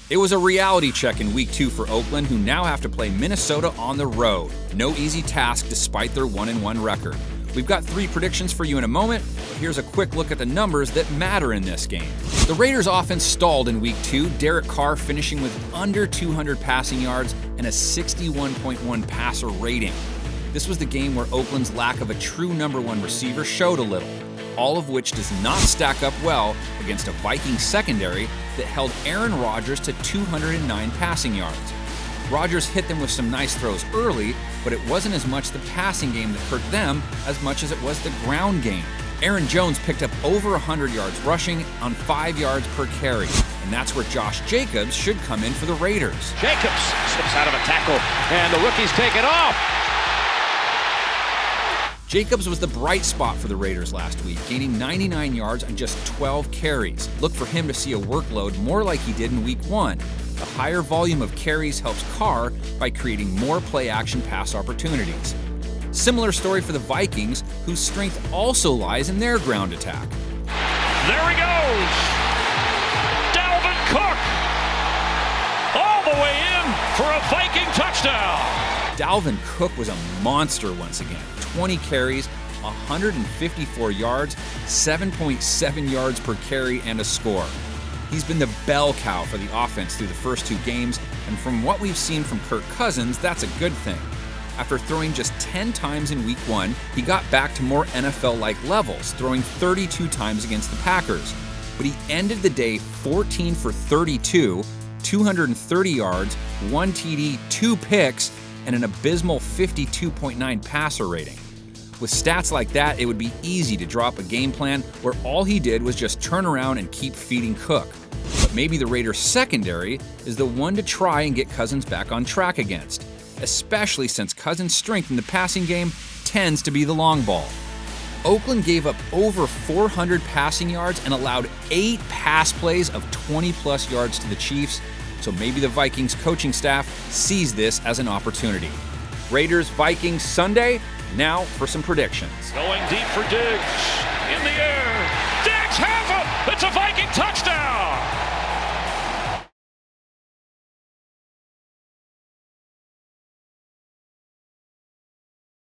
It was a reality check in Week 2 for Oakland, who now have to play Minnesota on the road. No easy task despite their 1-1 record. We've got 3 predictions for you in a moment, but here's a quick look at the numbers that matter in this game. The Raiders' offense stalled in Week 2, Derek Carr finishing with under 200 passing yards and a 61.1 passer rating. This was the game where Oakland's lack of a true number 1 receiver showed a little, all of which does not stack up well against a Vikings secondary that held Aaron Rodgers to 209 passing yards. Rodgers hit them with some nice throws early, but it wasn't as much the passing game that hurt them as much as it was the ground game. Aaron Jones picked up over 100 yards rushing on 5 yards per carry, and that's where Josh Jacobs should come in for the Raiders. Jacobs slips out of a tackle, and the rookie's taken off. Jacobs was the bright spot for the Raiders last week, gaining 99 yards on just 12 carries. Look for him to see a workload more like he did in Week 1. The higher volume of carries helps Carr by creating more play-action pass opportunities. Similar story for the Vikings, whose strength also lies in their ground attack. There he goes! Dalvin Cook! All the way in for a Viking touchdown! Dalvin Cook was a monster once again. 20 carries, 154 yards, 7.7 yards per carry, and a score. He's been the bell cow for the offense through the first 2 games, and from what we've seen from Kirk Cousins, that's a good thing. After throwing just 10 times in Week 1, he got back to more NFL-like levels, throwing 32 times against the Packers. But he ended the day 14 for 32, 230 yards, 1 TD, 2 picks, and an abysmal 52.9 passer rating. With stats like that, it would be easy to drop a game plan where all he did was just turn around and keep feeding Cook. But maybe the Raiders' secondary is the one to try and get Cousins back on track against, especially since Cousins' strength in the passing game tends to be the long ball. Oakland gave up over 400 passing yards and allowed 8 pass plays of 20-plus yards to the Chiefs, so maybe the Vikings coaching staff sees this as an opportunity. Raiders-Vikings Sunday, now for some predictions. Going deep for Diggs.